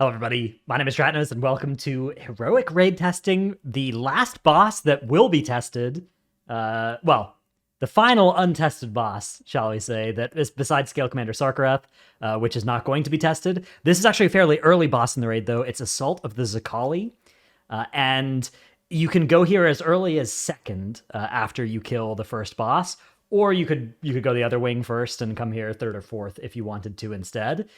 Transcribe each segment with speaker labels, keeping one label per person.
Speaker 1: Hello, everybody. My name is Stratnos, and welcome to Heroic Raid Testing, the last boss that will be tested. The final untested boss, shall we say, that is besides Scale Commander Sarkareth, which is not going to be tested. This is actually a fairly early boss in the raid, though. It's Assault of the Zaqali, and you can go here as early as second after you kill the first boss, or you could go the other wing first and come here third or fourth if you wanted to instead.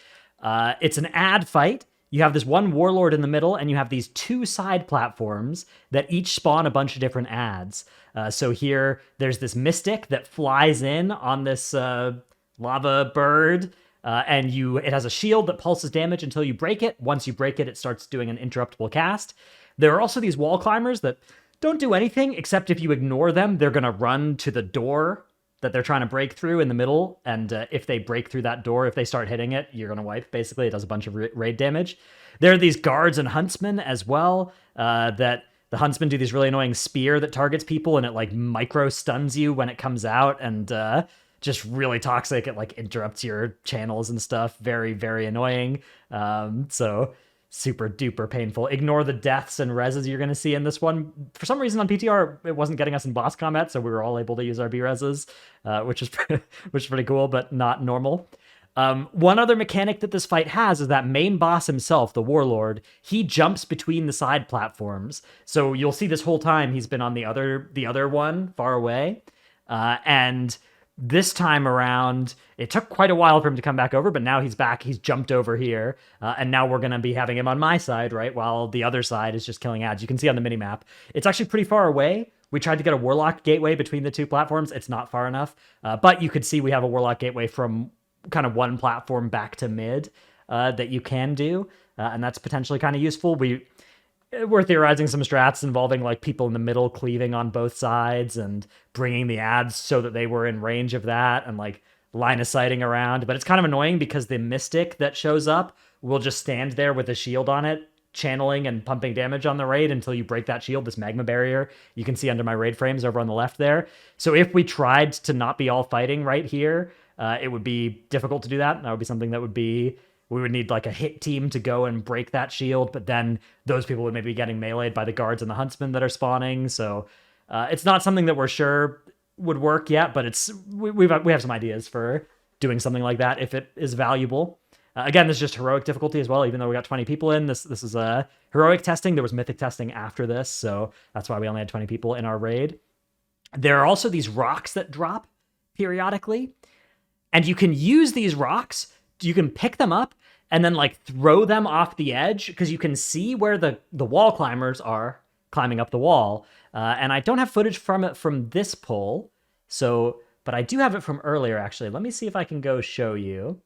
Speaker 1: It's an ad fight. You have this one warlord in the middle, and you have these two side platforms that each spawn a bunch of different ads. So here, there's this mystic that flies in on this lava bird, and it has a shield that pulses damage until you break it. Once you break it, it starts doing an interruptible cast. There are also these wall climbers that don't do anything, except if you ignore them, they're going to run to the door that they're trying to break through in the middle, and if they break through that door, if they start hitting it, you're going to wipe, basically. It does a bunch of raid damage. There are these guards and huntsmen as well, that the huntsmen do this really annoying spear that targets people, and it, like, micro-stuns you when it comes out, and just really toxic. It, like, interrupts your channels and stuff. Very, very annoying. So super duper painful. Ignore the deaths and reses you're going to see in this one. For some reason on PTR, it wasn't getting us in boss combat, so we were all able to use our B reses, which is pretty cool, but not normal. One other mechanic that this fight has is that main boss himself, the warlord, he jumps between the side platforms. So you'll see this whole time he's been on the other one far away, and this time around, it took quite a while for him to come back over, but now he's back. He's jumped over here, and now we're going to be having him on my side, right, while the other side is just killing ads. You can see on the minimap. It's actually pretty far away. We tried to get a Warlock gateway between the two platforms. It's not far enough, but you could see we have a Warlock gateway from kind of one platform back to mid that you can do, and that's potentially kind of useful. We're theorizing some strats involving, like, people in the middle cleaving on both sides and bringing the ads so that they were in range of that, and, like, line of sighting around. But it's kind of annoying because the mystic that shows up will just stand there with a shield on it, channeling and pumping damage on the raid until you break that shield, this magma barrier you can see under my raid frames over on the left there. So if we tried to not be all fighting right here, it would be difficult to do that. That would be something that we would need, like, a hit team to go and break that shield, but then those people would maybe be getting meleeed by the guards and the huntsmen that are spawning. So it's not something that we're sure would work yet, but we have some ideas for doing something like that if it is valuable. Again, this is just heroic difficulty as well, even though we got 20 people in. This is a heroic testing. There was mythic testing after this, so that's why we only had 20 people in our raid. There are also these rocks that drop periodically, and you can use these rocks. You can pick them up and then, like, throw them off the edge, because you can see where the wall climbers are climbing up the wall. And I don't have footage from it from this pull, but I do have it from earlier, actually. Let me see if I can go show you.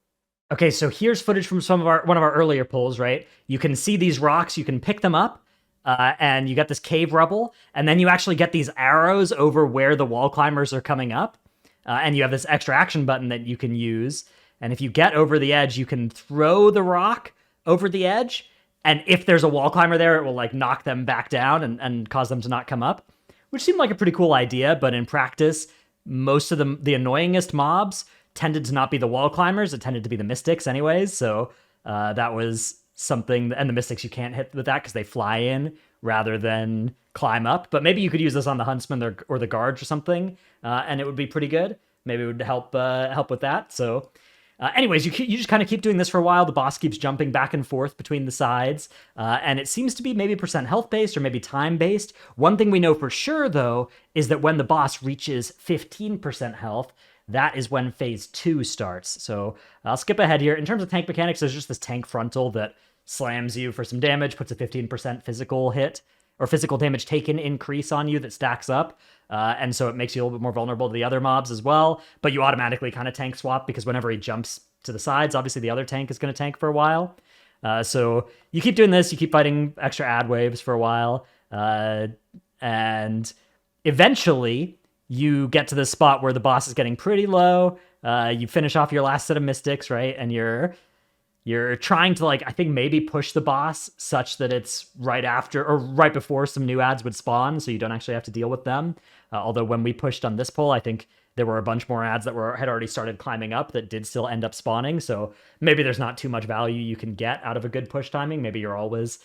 Speaker 1: Okay, so here's footage from one of our earlier pulls, right? You can see these rocks, you can pick them up, and you get this cave rubble, and then you actually get these arrows over where the wall climbers are coming up, and you have this extra action button that you can use. And if you get over the edge, you can throw the rock over the edge, and if there's a wall climber there, it will, like, knock them back down and cause them to not come up, which seemed like a pretty cool idea, but in practice, most of the annoyingest mobs tended to not be the wall climbers. It tended to be the mystics anyways, so that was something, and the mystics you can't hit with that because they fly in rather than climb up, but maybe you could use this on the huntsman or the guards or something, and it would be pretty good. Maybe it would help with that, so... anyways, you just kind of keep doing this for a while. The boss keeps jumping back and forth between the sides, and it seems to be maybe percent health based or maybe time based. One thing we know for sure, though, is that when the boss reaches 15% health, that is when phase 2 starts. So I'll skip ahead here. In terms of tank mechanics, there's just this tank frontal that slams you for some damage, puts a 15% physical hit or physical damage taken increase on you that stacks up. And so it makes you a little bit more vulnerable to the other mobs as well. But you automatically kind of tank swap because whenever he jumps to the sides, obviously the other tank is going to tank for a while. So you keep doing this, you keep fighting extra ad waves for a while. And eventually you get to this spot where the boss is getting pretty low. You finish off your last set of mystics, right? And you're trying to, like, I think maybe push the boss such that it's right after or right before some new ads would spawn, so you don't actually have to deal with them. Although when we pushed on this pull, I think there were a bunch more ads that had already started climbing up that did still end up spawning. So maybe there's not too much value you can get out of a good push timing. Maybe you're always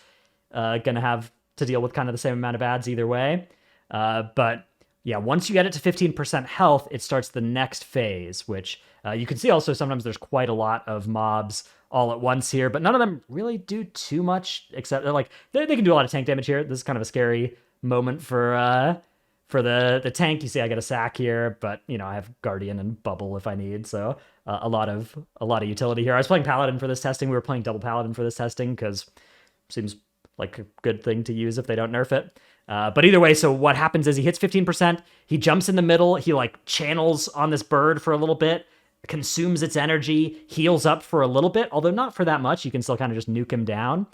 Speaker 1: going to have to deal with kind of the same amount of ads either way. But yeah, once you get it to 15% health, it starts the next phase, which you can see also sometimes there's quite a lot of mobs all at once here, but none of them really do too much, except they're like they can do a lot of tank damage here. This is kind of a scary moment for the tank. You see I get a sack here, but you know, I have Guardian and Bubble if I need, so a lot of utility here. I was playing Paladin for this testing. We were playing double Paladin for this testing because it seems like a good thing to use if they don't nerf it. But either way, so what happens is he hits 15%, he jumps in the middle, he like channels on this bird for a little bit, consumes its energy, heals up for a little bit, although not for that much. You can still kind of just nuke him down.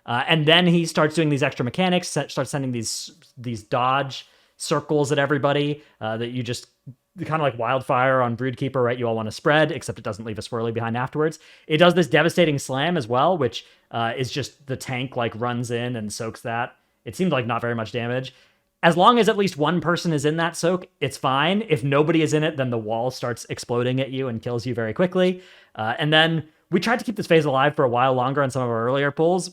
Speaker 1: And then he starts doing these extra mechanics, starts sending these dodge circles at everybody that you just kind of like wildfire on Broodkeeper, right? You all want to spread, except it doesn't leave a swirly behind afterwards. It does this devastating slam as well, which is just the tank like runs in and soaks that. It seemed like not very much damage. As long as at least one person is in that soak, it's fine. If nobody is in it, then the wall starts exploding at you and kills you very quickly. And then we tried to keep this phase alive for a while longer on some of our earlier pulls.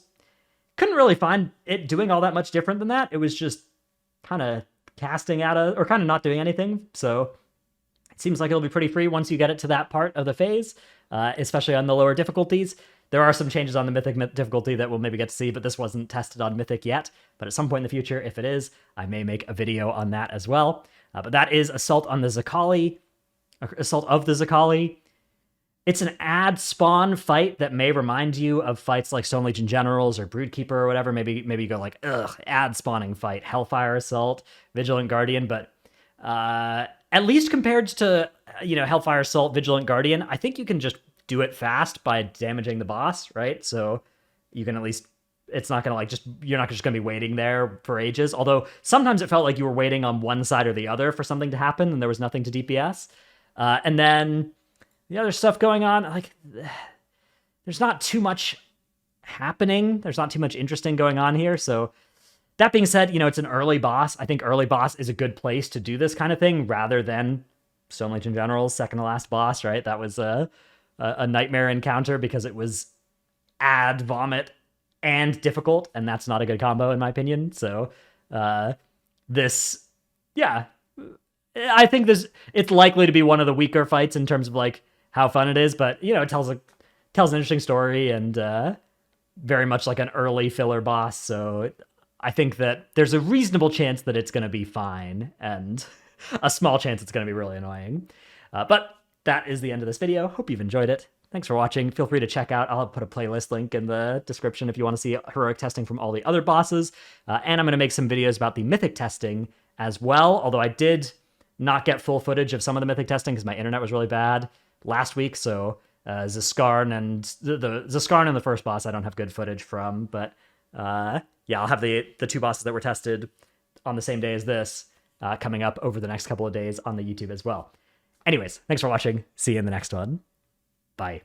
Speaker 1: Couldn't really find it doing all that much different than that. It was just kind of casting or kind of not doing anything. So it seems like it'll be pretty free once you get it to that part of the phase, especially on the lower difficulties. There are some changes on the Mythic difficulty that we'll maybe get to see, but this wasn't tested on Mythic yet. But at some point in the future, if it is, I may make a video on that as well. But that is Assault on the Zaqali, Assault of the Zaqali. It's an ad spawn fight that may remind you of fights like Stone Legion Generals or Broodkeeper or whatever. Maybe you go like, ugh, ad spawning fight, Hellfire Assault, Vigilant Guardian. But at least compared to, Hellfire Assault, Vigilant Guardian, I think you can just do it fast by damaging the boss, right? So you can at least, it's not going to you're not just going to be waiting there for ages. Although sometimes it felt like you were waiting on one side or the other for something to happen and there was nothing to DPS. And then the other stuff going on, like, there's not too much happening. There's not too much interesting going on here. So that being said, it's an early boss. I think early boss is a good place to do this kind of thing rather than Stone Legion General's second to last boss, right? That was a nightmare encounter because it was ad vomit and difficult, and that's not a good combo in my opinion. So I think it's likely to be one of the weaker fights in terms of like how fun it is, but it tells an interesting story and very much like an early filler boss. So I think that there's a reasonable chance that it's going to be fine and a small chance it's going to be really annoying. But that is the end of this video. Hope you've enjoyed it. Thanks for watching. Feel free to check out, I'll put a playlist link in the description if you want to see heroic testing from all the other bosses. And I'm going to make some videos about the mythic testing as well, although I did not get full footage of some of the mythic testing because my internet was really bad last week. So Zaskarn and the Zaskarn and the first boss I don't have good footage from, but yeah, I'll have the two bosses that were tested on the same day as this coming up over the next couple of days on the YouTube as well. Anyways, thanks for watching. See you in the next one. Bye.